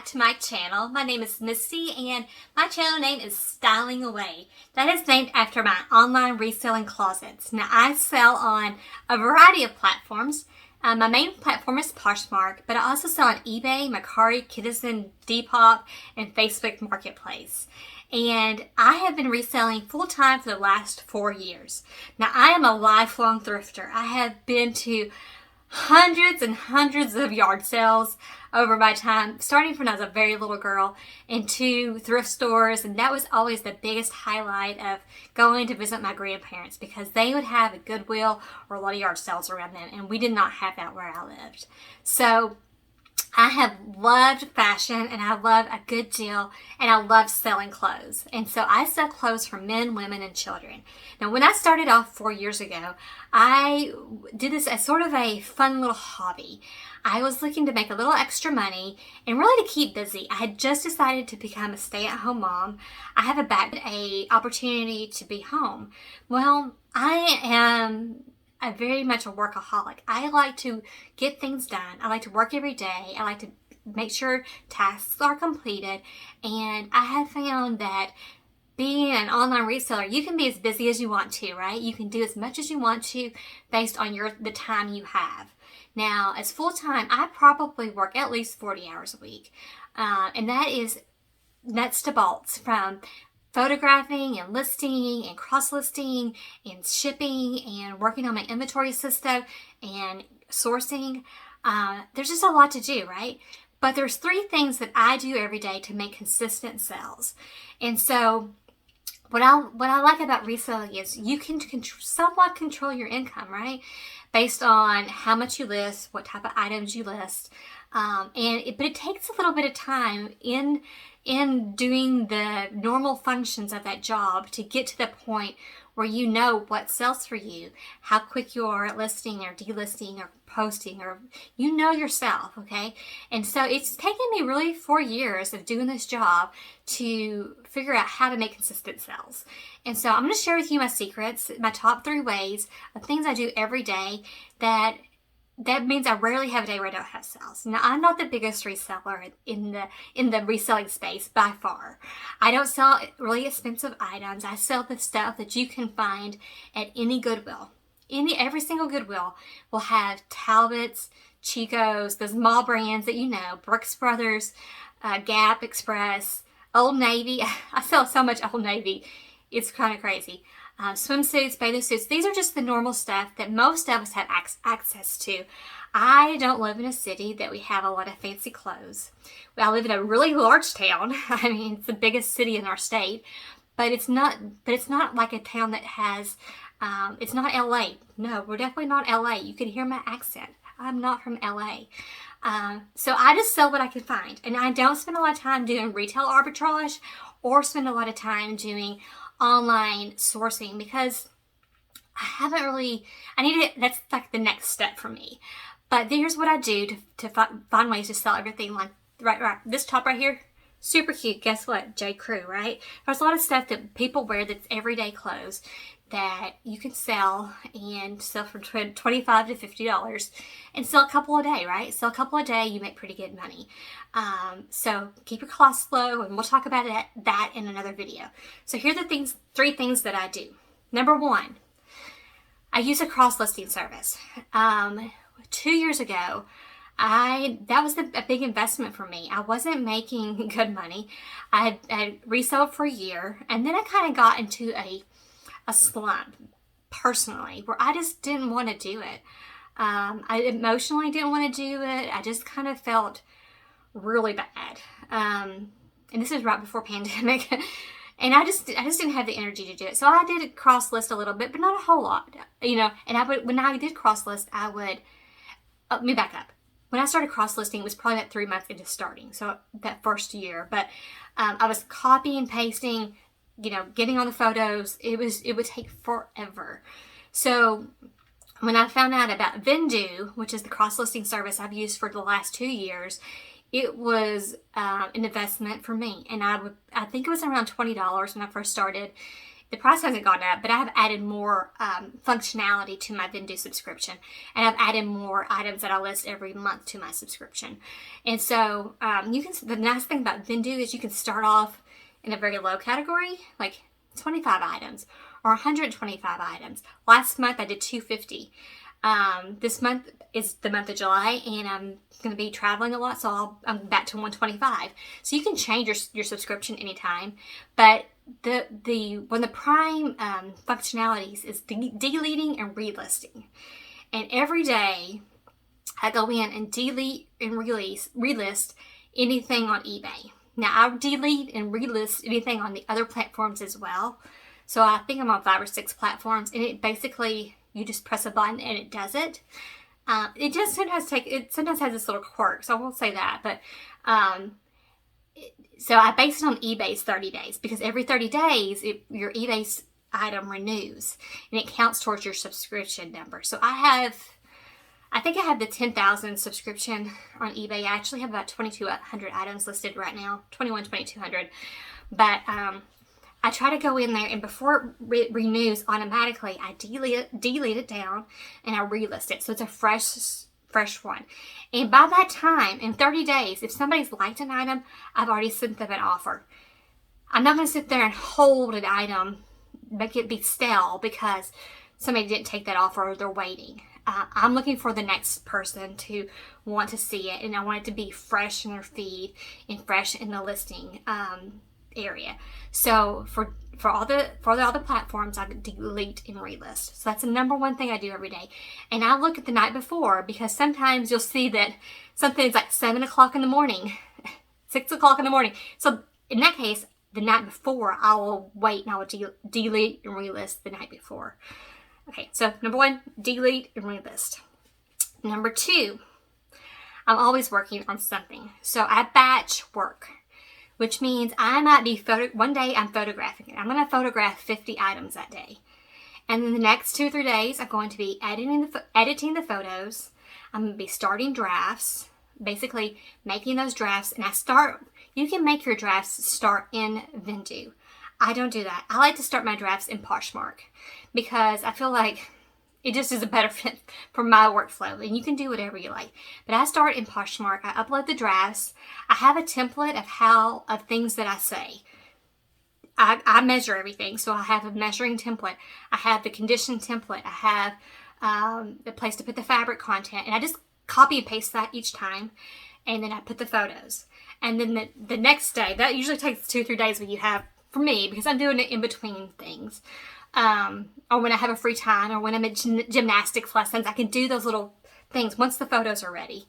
to my channel. My name is Misty and my channel name is StylingAway. That is named after my online reselling closets. Now I sell on a variety of platforms. My main platform is Poshmark, but I also sell on eBay, Mercari, Kidizen, Depop, and Facebook Marketplace. And I have been reselling full-time for the last 4 years. Now I am a lifelong thrifter. I have been to hundreds and hundreds of yard sales over my time, starting from when I was a very little girl, into thrift stores, and that was always the biggest highlight of going to visit my grandparents, because they would have a Goodwill or a lot of yard sales around them, and we did not have that where I lived. So I have loved fashion, and I love a good deal, and I love selling clothes. And so I sell clothes for men, women, and children. Now, when I started off 4 years ago, I did this as sort of a fun little hobby. I was looking to make a little extra money and really to keep busy. I had just decided to become a stay-at-home mom. I have a opportunity to be home. Well, I am very much a workaholic. I like to get things done. I like to work every day. I like to make sure tasks are completed. And I have found that being an online reseller, you can be as busy as you want to, right? You can do as much as you want to based on the time you have. Now, as full-time, I probably work at least 40 hours a week. And that is nuts to bolts, from photographing and listing and cross-listing and shipping and working on my inventory system and sourcing. There's just a lot to do, right? But there's 3 things that I do every day to make consistent sales. And so what I like about reselling is you can somewhat control your income, right? Based on how much you list, what type of items you list. But it takes a little bit of time in doing the normal functions of that job to get to the point where you know what sells for you, how quick you are at listing or delisting or posting, or you know yourself, okay? And so it's taken me really 4 years of doing this job to figure out how to make consistent sales. And so I'm going to share with you my secrets, my top 3 ways of things I do every day that means I rarely have a day where I don't have sales. Now, I'm not the biggest reseller in the reselling space by far. I don't sell really expensive items. I sell the stuff that you can find at any Goodwill. Every single Goodwill will have Talbots, Chico's, those mall brands that you know, Brooks Brothers, Gap Express, Old Navy. I sell so much Old Navy. It's kind of crazy. Swimsuits, bathing suits. These are just the normal stuff that most of us have access to. I don't live in a city that we have a lot of fancy clothes. I live in a really large town. I mean, it's the biggest city in our state, but it's not like a town that has. It's not LA. No, we're definitely not LA. You can hear my accent. I'm not from LA. So I just sell what I can find, and I don't spend a lot of time doing retail arbitrage or spend a lot of time doing online sourcing, because that's like the next step for me. But here's what I do to find ways to sell everything. Like right, this top right here, super cute. Guess what? J. Crew, right? There's a lot of stuff that people wear that's everyday clothes that you can sell and sell for $25 to $50 and sell a couple a day, right? Sell a couple a day, you make pretty good money. So keep your costs low, and we'll talk about that in another video. So here are the 3 things that I do. Number 1, I use a cross-listing service. 2 years ago, that was a big investment for me. I wasn't making good money. I had resold for a year, and then I kind of got into a slump personally where I just didn't want to do it. I emotionally didn't want to do it. I just kind of felt really bad. And this is right before pandemic. And I just didn't have the energy to do it. So I did cross list a little bit, but not a whole lot, and when I did cross list, let me back up. When I started cross listing, it was probably about 3 months into starting. So that first year, but I was copy and pasting, getting on the photos. It would take forever. So when I found out about Vendu, which is the cross-listing service I've used for the last 2 years, it was an investment for me. And I think it was around $20 when I first started. The price hasn't gone up, but I have added more functionality to my Vendoo subscription, and I've added more items that I list every month to my subscription. And so the nice thing about Vendoo is you can start off in a very low category, like 25 items or 125 items. Last month I did 250. This month is the month of July, and I'm going to be traveling a lot, so I'm back to 125. So you can change your subscription anytime, but one of the prime functionalities is deleting and relisting. And every day I go in and delete and relist anything on eBay. Now I delete and relist anything on the other platforms as well. So I think I'm on 5 or 6 platforms, and it basically, you just press a button and it does it. It just sometimes has this little quirk, so I won't say that. But so I base it on eBay's 30 days, because every 30 days your eBay item renews and it counts towards your subscription number. So I think I have the 10,000 subscription on eBay. I actually have about 2,200 items listed right now, 2,200. But I try to go in there, and before it renews automatically, I delete it down and I relist it. So it's a fresh one. And by that time, in 30 days, if somebody's liked an item, I've already sent them an offer. I'm not going to sit there and hold an item, make it be stale because somebody didn't take that offer or they're waiting. I'm looking for the next person to want to see it, and I want it to be fresh in their feed and fresh in the listing area. So for all the other platforms, I delete and relist. So that's the number one thing I do every day. And I look at the night before, because sometimes you'll see that something is like 7 o'clock in the morning, 6 o'clock in the morning. So in that case, the night before, I will wait and I will delete and relist the night before. Okay, so number 1, delete and relist. Number 2, I'm always working on something. So I batch work, which means I might be one day I'm photographing it. I'm going to photograph 50 items that day. And then the next 2 or 3 days, I'm going to be editing the photos. I'm going to be starting drafts, basically making those drafts. And you can make your drafts start in Vendoo. I don't do that. I like to start my drafts in Poshmark because I feel like it just is a better fit for my workflow, and you can do whatever you like. But I start in Poshmark. I upload the drafts. I have a template of things that I say. I measure everything, so I have a measuring template. I have the condition template. I have the place to put the fabric content, and I just copy and paste that each time, and then I put the photos. And then the next day, that usually takes 2 or 3 days when you have, for me, because I'm doing it in between things. Or when I have a free time, or when I'm at gymnastics lessons, I can do those little things once the photos are ready.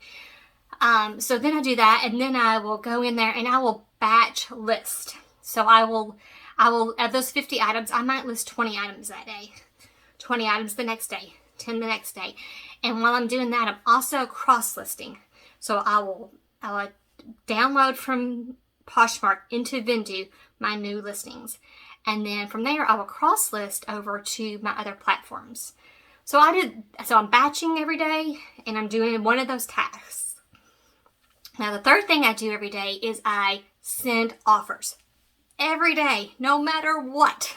So then I do that, and then I will go in there and I will batch list. So I will, of those 50 items, I might list 20 items that day, 20 items the next day, 10 the next day. And while I'm doing that, I'm also cross-listing. So I will download from Poshmark into Vendoo my new listings. And then from there, I will cross-list over to my other platforms. So I'm batching every day, and I'm doing one of those tasks. Now, the third thing I do every day is I send offers. Every day, no matter what.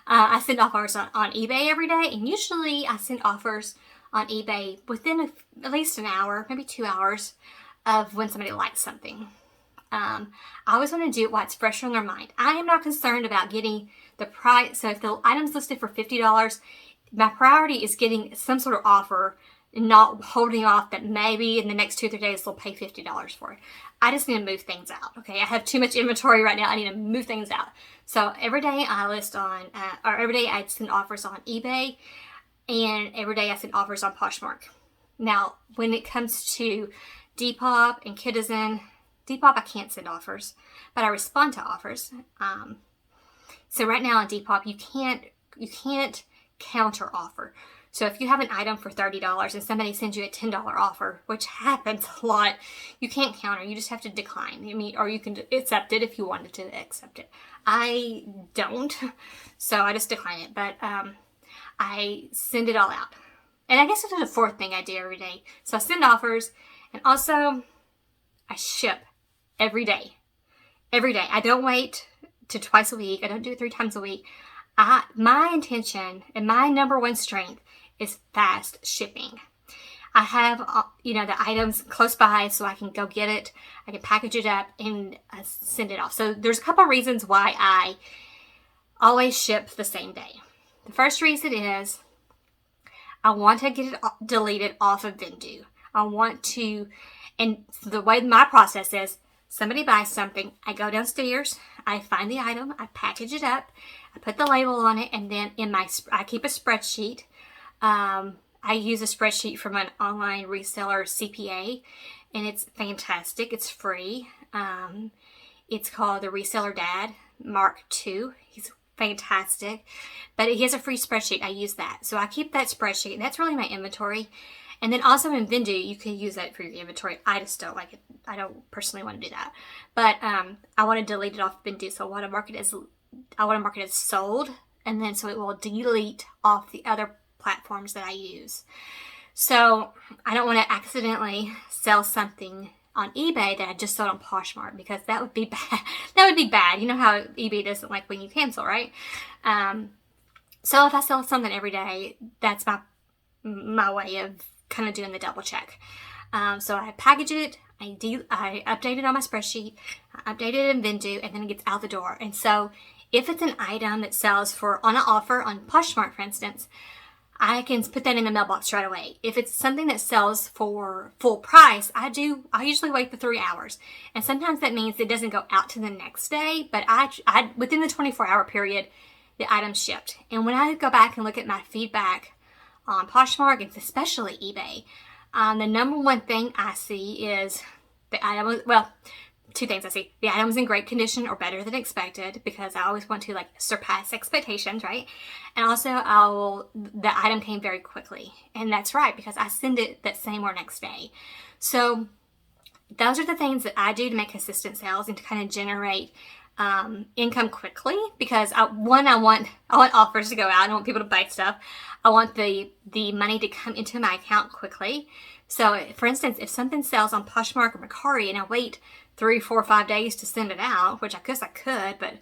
I send offers on eBay every day, and usually I send offers on eBay within at least an hour, maybe 2 hours of when somebody likes something. I always want to do it while it's fresh on their mind. I am not concerned about getting the price. So if the item's listed for $50, my priority is getting some sort of offer and not holding off that maybe in the next 2 or 3 days they'll pay $50 for it. I just need to move things out. Okay, I have too much inventory right now. I need to move things out. So every day I list on, or every day I send offers on eBay, and every day I send offers on Poshmark. Now, when it comes to Depop and Kitizen, Depop I can't send offers, but I respond to offers. So right now on Depop you can't counter offer. So if you have an item for $30 and somebody sends you a $10 offer, which happens a lot, you can't counter. You just have to decline. Or you can accept it if you wanted to accept it. I don't, so I just decline it. But I send it all out. And I guess this is the fourth thing I do every day. So I send offers, and also I ship every day. Every day. I don't wait to twice a week. I don't do it 3 times a week. My intention and my number one strength is fast shipping. I have, the items close by so I can go get it. I can package it up and send it off. So there's a couple reasons why I always ship the same day. The first reason is I want to get it deleted off of Vendoo. I want to, and the way my process is, somebody buys something, I go downstairs, I find the item, I package it up, I put the label on it, and then I keep a spreadsheet. I use a spreadsheet from an online reseller CPA, and it's fantastic. It's free. It's called the Reseller Dad Mark II. He's fantastic, but he has a free spreadsheet. I use that. So I keep that spreadsheet, and that's really my inventory. And then also in Vendoo, you can use that for your inventory. I just don't like it. I don't personally want to do that. But I want to delete it off Vendoo. So I want to mark it as sold, and then so it will delete off the other platforms that I use. So I don't want to accidentally sell something on eBay that I just sold on Poshmark, because that would be bad. That would be bad. You know how eBay doesn't like when you cancel, right? So if I sell something every day, that's my way of kind of doing the double check. So I package it, I update it on my spreadsheet, I update it in Vendoo, and then it gets out the door. And so if it's an item that sells on an offer on Poshmark, for instance, I can put that in the mailbox right away. If it's something that sells for full price, I usually wait for 3 hours. And sometimes that means it doesn't go out to the next day, but I within the 24-hour period, the item's shipped. And when I go back and look at my feedback on Poshmark, and especially eBay, the number one thing I see is the item, two things I see. The item's in great condition or better than expected, because I always want to surpass expectations, right? And also the item came very quickly. And that's right, because I send it that same or next day. So those are the things that I do to make consistent sales and to kind of generate income quickly, because I want offers to go out. I don't want people to buy stuff. I want the money to come into my account quickly. So for instance, if something sells on Poshmark or Mercari and I wait 3, 4, 5 days to send it out, which I guess I could, but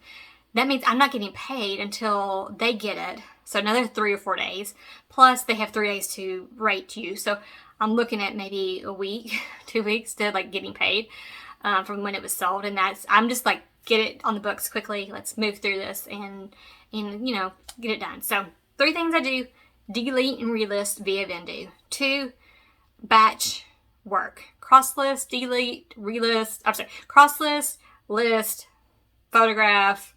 that means I'm not getting paid until they get it. So another 3 or 4 days, plus they have 3 days to rate you. So I'm looking at maybe a week, 2 weeks to getting paid from when it was sold. And I'm just get it on the books quickly. Let's move through this and get it done. So 3 things I do: delete and relist via Vendoo. 2, batch work. Cross list, delete, relist. Cross list, list, photograph,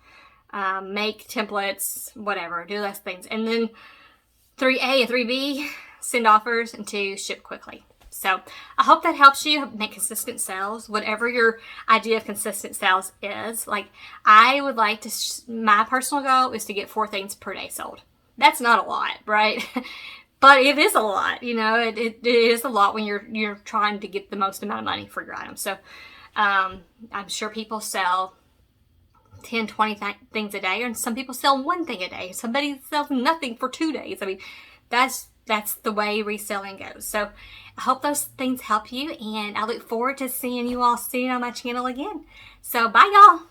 make templates, whatever. Do less things. And then 3A and 3B, send offers, and 2, ship quickly. So I hope that helps you make consistent sales, whatever your idea of consistent sales is. I would like to, my personal goal is to get 4 things per day sold. That's not a lot, right? But it is a lot, it is a lot when you're trying to get the most amount of money for your item. So I'm sure people sell 10, 20 things a day, and some people sell 1 thing a day. Somebody sells nothing for 2 days. I mean, that's the way reselling goes. So I hope those things help you, and I look forward to seeing you all soon on my channel again. So bye, y'all.